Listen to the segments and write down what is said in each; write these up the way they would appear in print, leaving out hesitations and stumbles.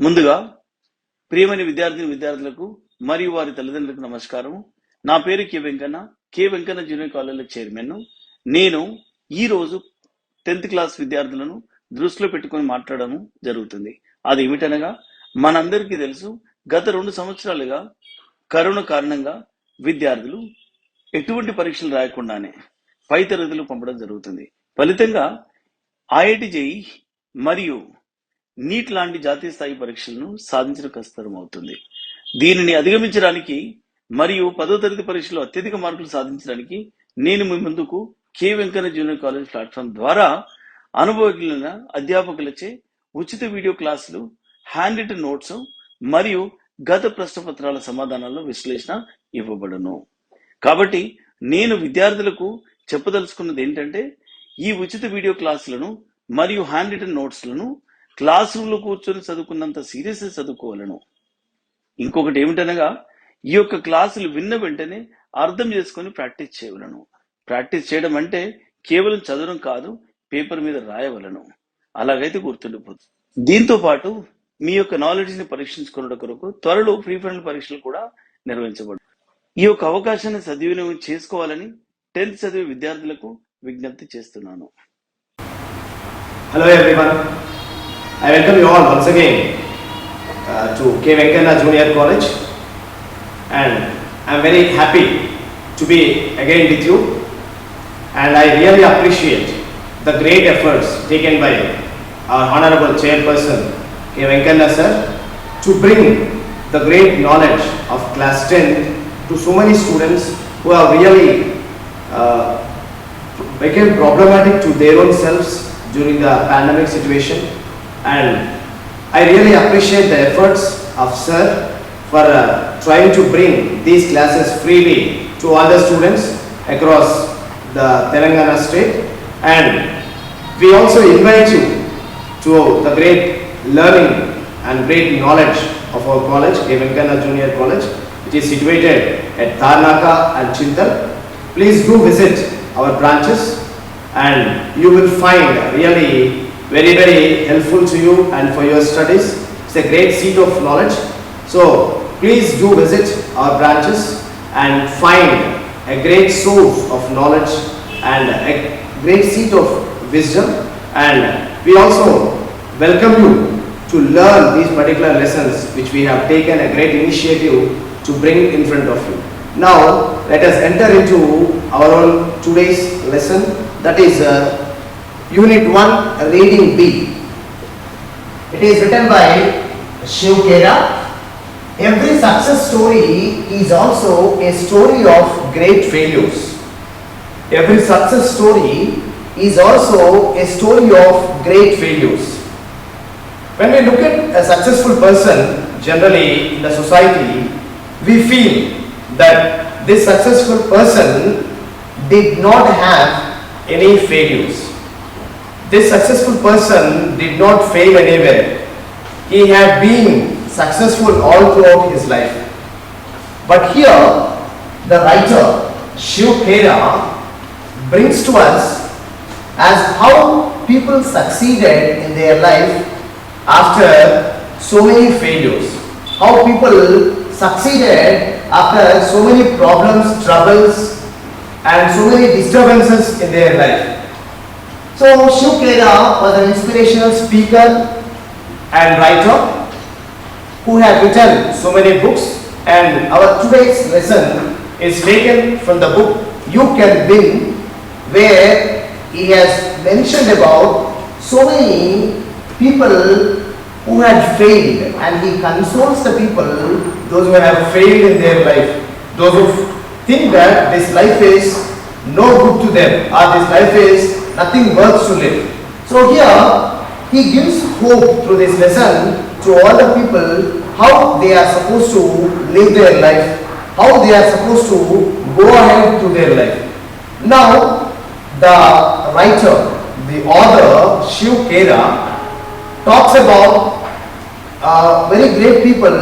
ముందుగా ప్రియమైన విద్యార్థులకు మరియు వారి తల్లిదండ్రులకు నమస్కారం. నా పేరు K Venkanna junior college chairman. నేను ఈ రోజు 10th క్లాస్ విద్యార్థులను దృష్టిలో పెట్టుకొని మాట్లాడడం జరుగుతుంది. అది ఏమిటనగా, మనందరికీ తెలుసు, గత 2 సంవత్సరాలుగా కరోనా కారణంగా విద్యార్థులు ఎటువంటి పరీక్షలు రాయకుండానే పై తరగతులు పంపడం జరుగుతుంది. ఫలితంగా ఐఐటి జేఈఈ మరియు నీట్ లాంటి జాతీయ స్థాయి పరీక్షలను సాధించడం కష్టతరం అవుతుంది. దీనిని అధిగమించడానికి మరియు 10వ తరగతి పరీక్షలో అత్యధిక మార్కులు సాధించడానికి నేను మీ ముందుకు K Venkanna junior college platform ద్వారా అనుభవజ్ఞులైన అధ్యాపకులచే ఉచిత వీడియో క్లాసులు, హ్యాండ్ రిటన్ నోట్స్ మరియు గత ప్రశ్నపత్రాల సమాధానాల విశ్లేషణ ఇవ్వబడును. కాబట్టి నేను విద్యార్థులకు చెప్పదలుచుకున్నది ఏంటంటే, ఈ ఉచిత వీడియో క్లాసులను మరియు హ్యాండ్ రిటన్ నోట్స్లను క్లాస్ రూమ్ లో కూర్చొని చదువుకున్నంత సీరియస్ చదువుకోవాలను. ఇంకొకటి ఏమిటనగా, ఈ యొక్క క్లాసులు విన్న వెంటనే అర్థం చేసుకొని ప్రాక్టీస్ చేయవలను. ప్రాక్టీస్ చేయడం అంటే కేవలం చదవడం కాదు, పేపర్ మీద రాయవలను. అలాగైతే గుర్తుండిపోతుంది. దీంతో పాటు మీ యొక్క నాలెడ్జ్ ని పరీక్షించుకున్న కొరకు త్వరలో ప్రీ ఫైనల్ పరీక్షలు కూడా నిర్వహించబడు. ఈ యొక్క అవకాశాన్ని సద్వినియోగం చేసుకోవాలని 10th చదివే విద్యార్థులకు విజ్ఞప్తి చేస్తున్నాను. Hello everyone. I welcome you all once again to K. Venkana Junior College, and I am very happy to be again with you, and I really appreciate the great efforts taken by our Honorable Chairperson K. Venkana sir to bring the great knowledge of class 10 to so many students who have really become problematic to their own selves during the pandemic situation. And I really appreciate the efforts of sir for trying to bring these classes freely to all the students across the Telangana state. And we also invite you to the great learning and great knowledge of our college, K. Venkana Junior College, which is situated at Tarnaka and Chintal. Please do visit our branches, and you will find really very helpful to you and for your studies. It's a great seat of knowledge. So please do visit our branches and find a great source of knowledge and a great seat of wisdom. And we also welcome you to learn these particular lessons which we have taken a great initiative to bring in front of you. Now let us enter into our own today's lesson, that is Unit 1, Reading B. It is written by Shiv Khera. Every success story is also a story of great failures. Every success story is also a story of great failures. When we look at a successful person, generally in the society, we feel that this successful person did not have any failures. This successful person did not fail anywhere. He had been successful all throughout his life. But here, the writer Shiv Khera brings to us as how people succeeded in their life after so many failures. How people succeeded after so many problems, troubles, and so many disturbances in their life. So Shiv Khera was an inspirational speaker and writer who had written so many books, and our today's lesson is taken from the book You Can Win, where he has mentioned about so many people who had failed, and he consoles the people, those who have failed in their life, those who think that this life is no good to them, or this life is nothing worth to live. So here he gives hope through this lesson to all the people, how they are supposed to live their life, how they are supposed to go ahead through their life. Now the writer, the author Shiv Khera, talks about very great people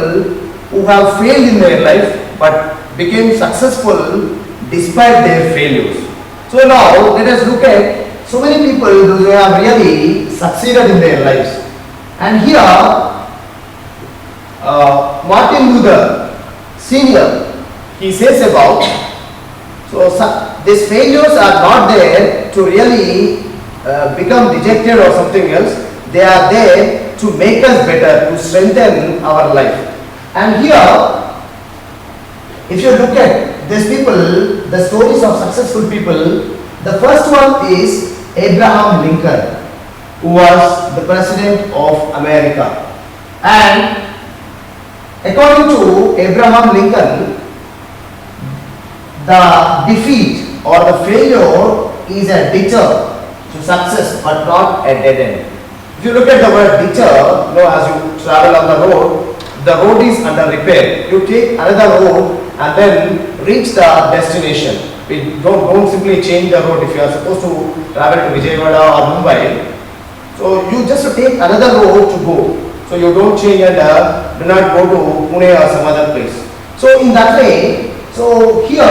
who have failed in their life but became successful despite their failures. So now let us look at so many people who have really succeeded in their lives. And here Martin Luther Senior, he says about, these failures are not there to really become dejected or something else. They are there to make us better, to strengthen our life. And here, if you look at these people, the stories of successful people, the first one is Abraham Lincoln, who was the President of America. And according to Abraham Lincoln, the defeat or the failure is a detour to success but not a dead end. If you look at the word detour, as you travel on the road is under repair. You take another road and then reach the destination. We don't simply change the road. If you are supposed to travel to Vijayawada or Mumbai, so you just take another road to go. So you don't change and do not go to Pune or some other place. So in that way, so here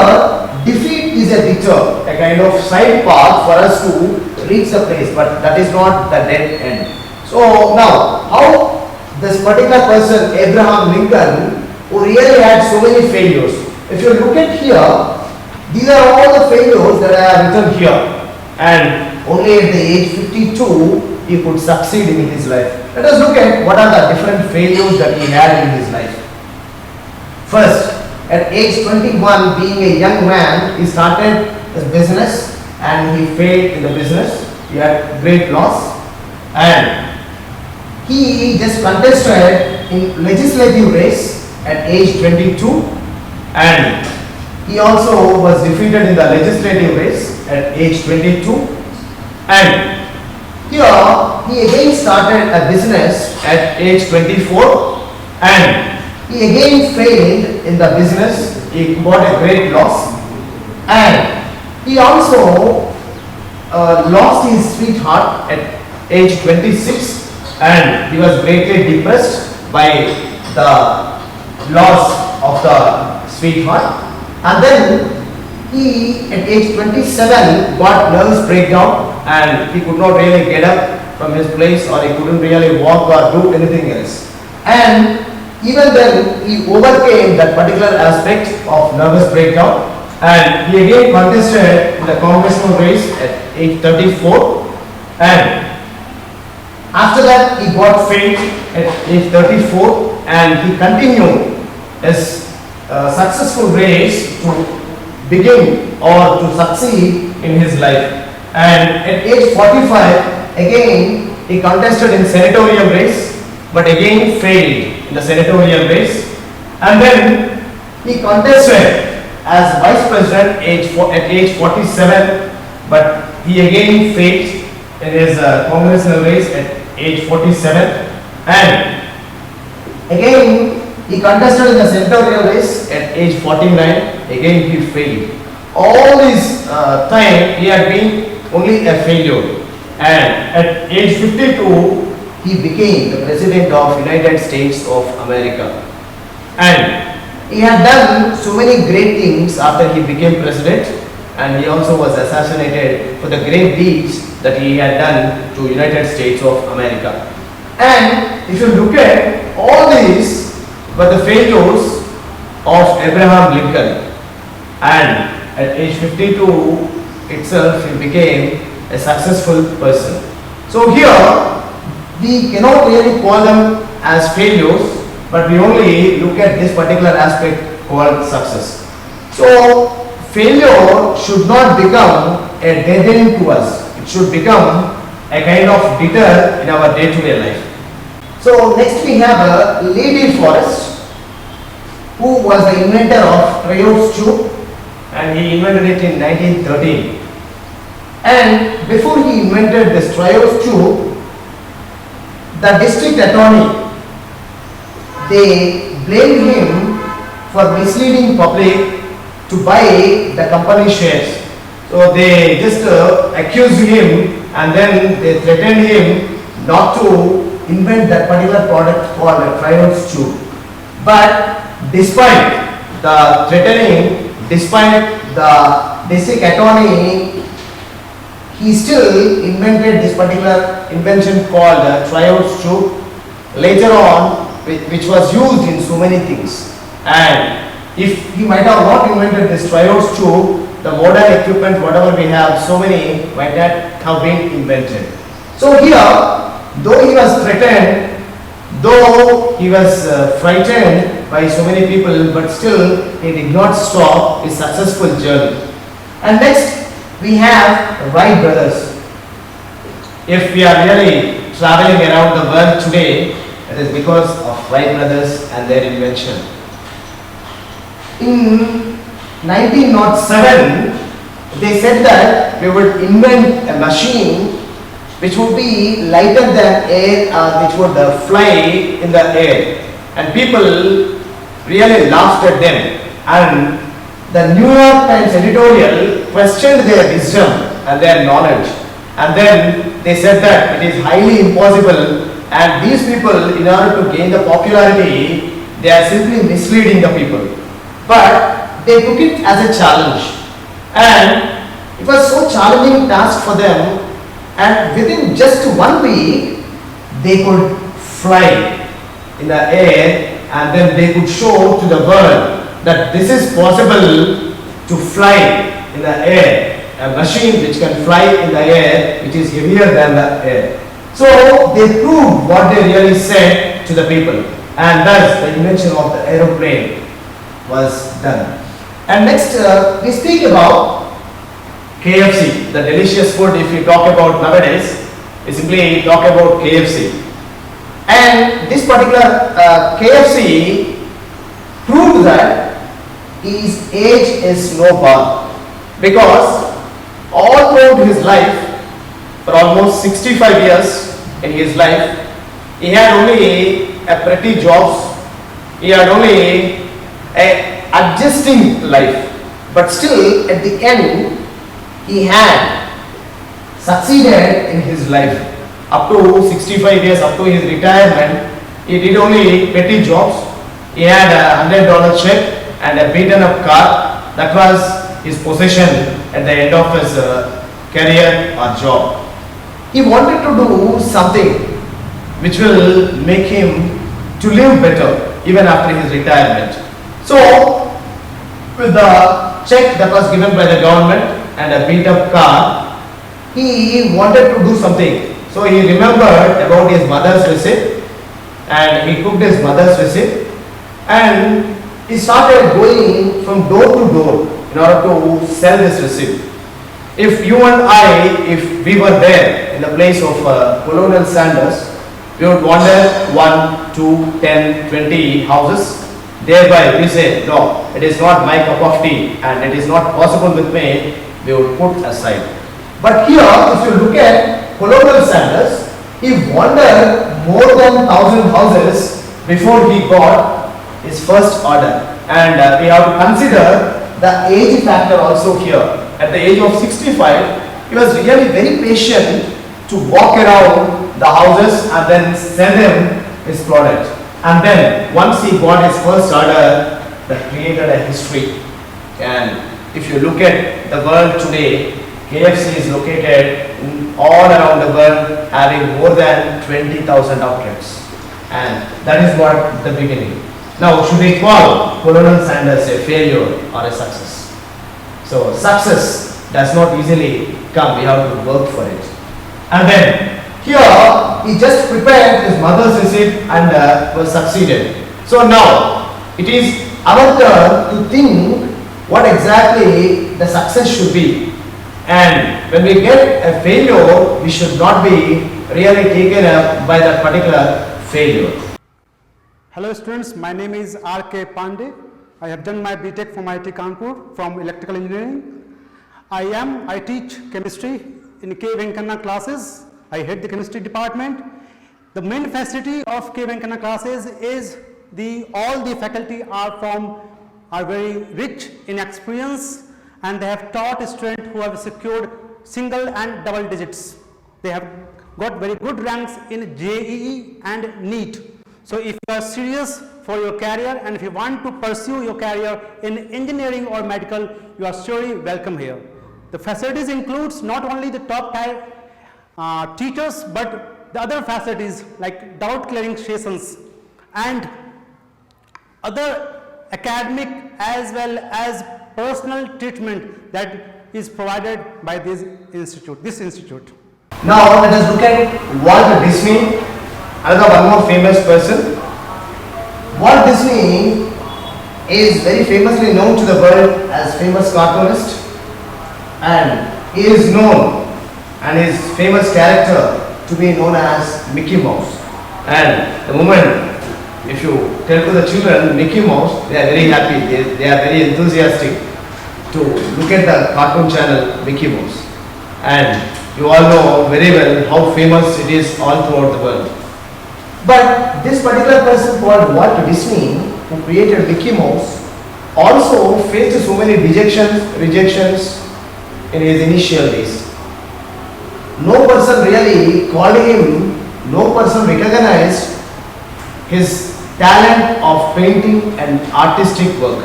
defeat is a detour, a kind of side path for us to reach the place, but that is not the dead end. So now, how this particular person, Abraham Lincoln, who really had so many failures. If you look at here, these are all the failures that I have written here, and only at the age 52 he could succeed in his life. Let us look at what are the different failures that he had in his life. First, at age 21, being a young man, he started his business and he failed in the business. He had great loss, and he just contested in legislative race at age 22, and he also was defeated in the legislative race at age 22, and here he again started a business at age 24, and he again failed in the business. He got a great loss, and he also lost his sweetheart at age 26, and he was greatly depressed by the loss of the sweetheart. And then he at age 27 got nervous breakdown, and he could not really get up from his place, or he couldn't really walk or do anything else. And even then he overcame that particular aspect of nervous breakdown, and he again contested in the congressional race at age 34, and after that he got failed at age 34, and he continued his successful race to begin or to succeed in his life. And at age 45 again he contested in senatorial race, but again failed in the senatorial race. And then he contested as vice president at age 47, but he again failed in his congressional race at age 47, and again he contested in the senatorial race at age 49, again he failed. All this time he had been only a failure, and at age 52 he became the president of United States of America, and he had done so many great things after he became president, and he also was assassinated for the great deeds that he had done to United States of America. And if you look at all these were the failures of Abraham Lincoln, and at age 52 itself he became a successful person. So here we cannot really call them as failures, but we only look at this particular aspect called success. So failure should not become a dead end to us. It should become a kind of deter in our day-to-day life. So next we have Levi Forrest, who was the inventor of Triodes tube, and he invented it in 1913. And before he invented this Triodes tube, the district attorney, they blamed him for misleading public to buy the company shares. So they just accused him, and then they threatened him not to invent that particular product called a Triodes tube. But despite the threatening, despite the district attorney, he still invented this particular invention called Triodes tube. Later on, which was used in so many things. And if he might have not invented this triodes too, the modern equipment, whatever we have, so many might not have been invented. So here, though he was threatened, though he was frightened by so many people, but still he did not stop his successful journey. And next, we have Wright brothers. If we are really traveling around the world today, it is because of Wright brothers and their invention. In 1907, they said that we would invent a machine which would be lighter than air, which would fly in the air. And people really laughed at them. And the New York Times editorial questioned their wisdom and their knowledge. And then they said that it is highly impossible, and these people, in order to gain the popularity, they are simply misleading the people. But they took it as a challenge, and it was so challenging task for them, and within just 1 week they could fly in the air, and then they could show to the world that this is possible to fly in the air, a machine which can fly in the air, which is heavier than the air. So they proved what they really said to the people, and thus the invention of the aeroplane was done. And next we speak about KFC, the delicious food. If you talk about nowadays, we simply talk about KFC. And this particular KFC proved that his age is no bar, because all throughout his life, for almost 65 years in his life, he had only a pretty jobs, he had only a adjusting life, but still at the end he had succeeded in his life. Up to 65 years, up to his retirement, he did only petty jobs. He had a $100 check and a beaten up car. That was his possession at the end of his career or job. He wanted to do something which will make him to live better even after his retirement. So with the check that was given by the government and a beat up car, he wanted to do something. So he remembered about his mother's receipt, and he cooked his mother's receipt, and he started going from door to door in order to sell this receipt. If you and I, if we were there in the place of Colonel Sanders, we would wander 1, 2, 10, 20 houses. Thereby we say, no, it is not my cup of tea and it is not possible with me, we would put aside. But here, if you look at Colonel Sanders, he wandered more than 1,000 houses before he got his first order. And we have to consider the age factor also here. At the age of 65, he was really very patient to walk around the houses and then sell them his product. And then once he got his first order, that created a history. And if you look at the world today, KFC is located all around the world, having more than 20,000 outlets. And that is what the beginning. Now, should we call Colonel Sanders a failure or a success? So, success does not easily come, we have to work for it. And then, here, he just prepared his mother's receipt and was succeeded. So now, it is our turn to think what exactly the success should be. And when we get a failure, we should not be really taken up by that particular failure. Hello students, my name is R.K. Pandey. I have done my BTech from IIT Kanpur from electrical engineering. I teach chemistry in K. Venkana classes. I head the chemistry department. The main facility of K. Venkana classes is all the faculty are very rich in experience, and they have taught students who have secured single and double digits. They have got very good ranks in JEE and NEET. So if you are serious for your career and if you want to pursue your career in engineering or medical, you are surely welcome here. The facilities includes not only the top tier teachers, but the other facilities like doubt clearing sessions and other academic as well as personal treatment that is provided by this institute. Now let us look at Walt Disney, another one more famous person. Walt Disney is very famously known to the world as famous cartoonist, and he is known and his famous character to be known as Mickey Mouse. And the moment if you tell to the children Mickey Mouse, they are very happy, they are very enthusiastic to look at the cartoon channel Mickey Mouse. And you all know very well how famous it is all throughout the world. But this particular person called Walt Disney, who created Mickey Mouse, also faced so many rejections in his initial days. No person really called him, no person recognized his talent of painting and artistic work.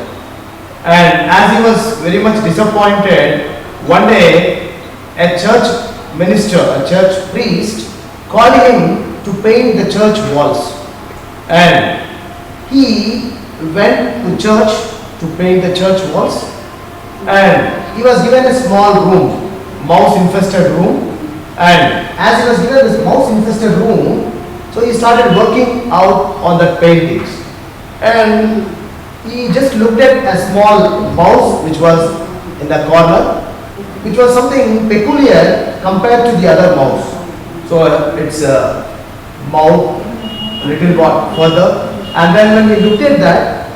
And as he was very much disappointed, one day a church minister, a church priest, called him to paint the church walls. And he went to church to paint the church walls, and he was given a small room, mouse infested room. And as he was given this mouse infested room, so he started working out on the paintings, and he just looked at a small mouse which was in the corner, which was something peculiar compared to the other mouse. So its mouth a little bit further, and then when he looked at that,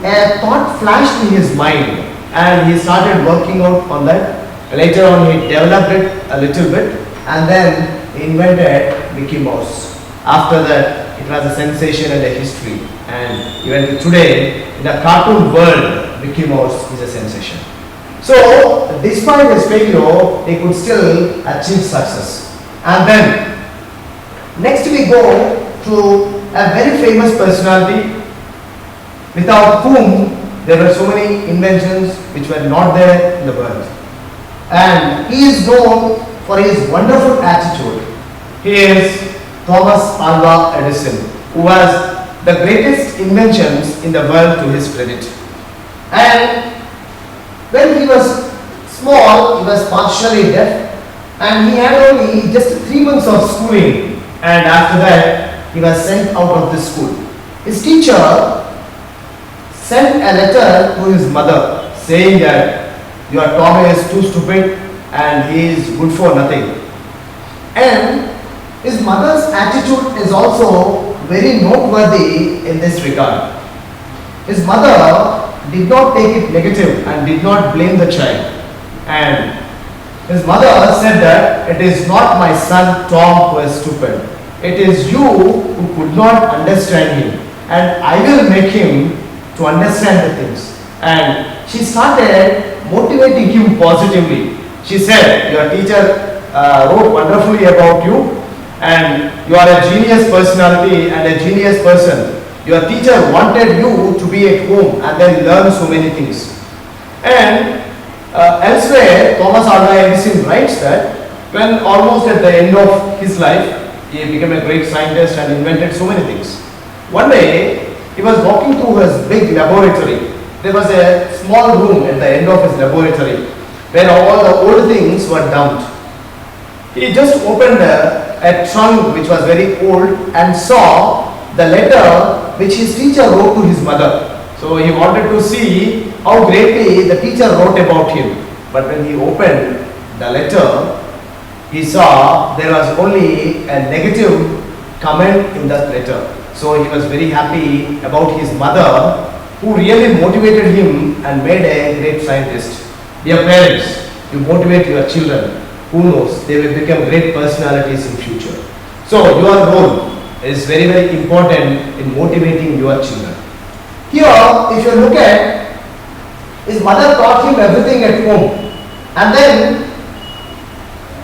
a thought flashed in his mind, and he started working out on that. Later on he developed it a little bit, and then he invented Mickey Mouse. After that, it was a sensation and a history, and even today in the cartoon world, Mickey Mouse is a sensation. So despite his failure, he could still achieve success. And then next we go to a very famous personality without whom there were so many inventions which were not there in the world. And he is known for his wonderful attitude. He is Thomas Alva Edison, who has the greatest inventions in the world to his credit. And when he was small, he was partially deaf, and he had only just 3 months of schooling, and after that he was sent out of the school. His teacher sent a letter to his mother saying that your Tommy is too stupid and he is good for nothing. And his mother's attitude is also very noteworthy in this regard. His mother did not take it negative and did not blame the child. And his mother said that it is not my son Tom who is stupid. It is you who could not understand him, and I will make him to understand the things. And she started motivating him positively. She said, your teacher wrote wonderfully about you, and you are a genius personality and a genius person. Your teacher wanted you to be at home and then learn so many things. And elsewhere, Thomas Alva Edison writes that when almost at the end of his life, he became a great scientist and invented so many things. One day, he was walking through his big laboratory. There was a small room at the end of his laboratory where all the old things were dumped. He just opened a trunk which was very old and saw the letter which his teacher wrote to his mother. So he wanted to see how greatly the teacher wrote about him. But when he opened the letter, he saw there was only a negative comment in that letter. So he was very happy about his mother, who really motivated him and made a great scientist. Dear parents, you motivate your children. Who knows, they will become great personalities in future. So your role is very, very important in motivating your children. Here, if you look at, his mother taught him everything at home, and then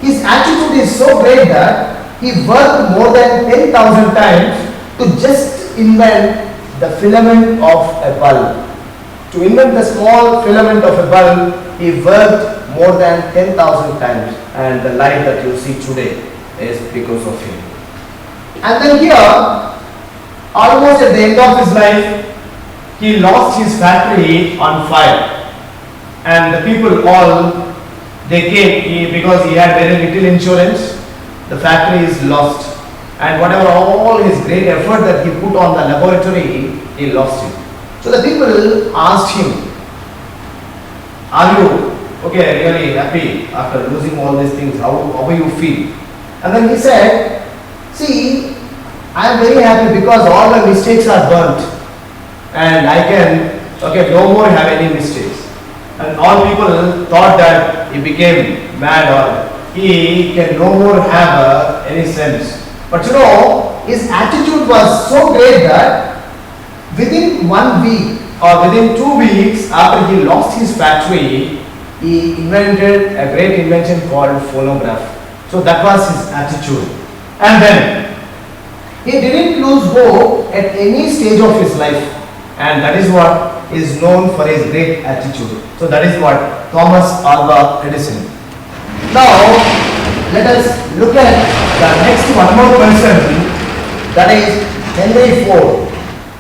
his attitude is so great that he worked more than 10,000 times to just invent the filament of a bulb. To invent the small filament of a bulb, he worked more than 10,000 times, and the light that you see today is because of him. And then here, almost at the end of his life, he lost his factory on fire. And the people all, they came because he had very little insurance. The factory is lost. And whatever all his great effort that he put on the laboratory, he lost it. So the people asked him, are you really happy after losing all these things? How do you feel? And then he said, see, I am very happy because all my mistakes are burnt and I can no more have any mistakes. And all people thought that he became mad or he can no more have any sense. But his attitude was so great that within 1 week or within 2 weeks after he lost his factory, he invented a great invention called phonograph. So that was his attitude. And then he didn't lose hope at any stage of his life. And that is what is known for his great attitude. So that is what Thomas Alva Edison. Now let us look at the next one more person, that is Henry Ford.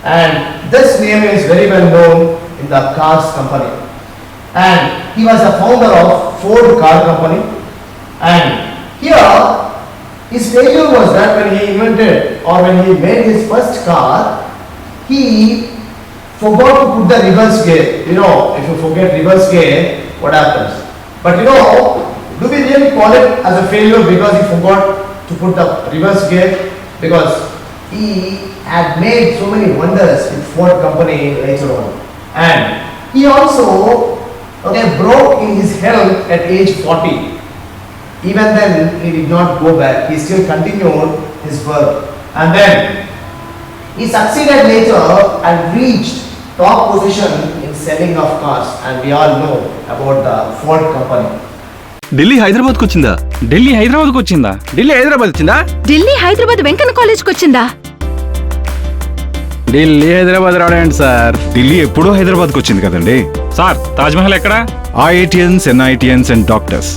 And this name is very well known in the cars company. And he was the founder of Ford Car Company. And here his failure was that when he invented or when he made his first car, he forgot to put the reverse gear. If you forget reverse gear, what happens? But do we really call it as a failure because he forgot to put the reverse gear? Because he had made so many wonders with Ford company later on. And he also broke in his health at age 40. Even then he did not go back. He still continued his work. And then he succeeded later and reached top position in selling of cars. And we all know about the Ford company. Delhi హైదరాబాద్కి వచ్చిందా? ఢిల్లీ హైదరాబాద్కి వచ్చిందా? ఢిల్లీ హైదరాబాద్ వచ్చిందా? ఢిల్లీ హైదరాబాద్ వెంకన్న కాలేజ్కి వచ్చిందా? ఢిల్లీ హైదరాబాద్ రావడం sir. Delhi ఎప్పుడో హైదరాబాద్కి వచ్చింది కదండి. సార్ తాజ్మహల్ ఎక్కడా? ఐఐటియన్స్, ఎన్ఐటియన్స్ అండ్ డాక్టర్స్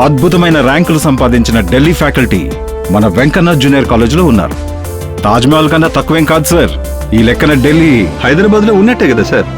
అద్భుతమైన ర్యాంకులు సంపాదించిన ఢిల్లీ ఫ్యాకల్టీ మన వెంకన్న జూనియర్ కాలేజీలో ఉన్నారు. తాజ్మహల్ కన్నా తక్కువేం కాదు సార్. ఈ లెక్కన ఢిల్లీ హైదరాబాద్లో ఉన్నట్టే కదా సార్.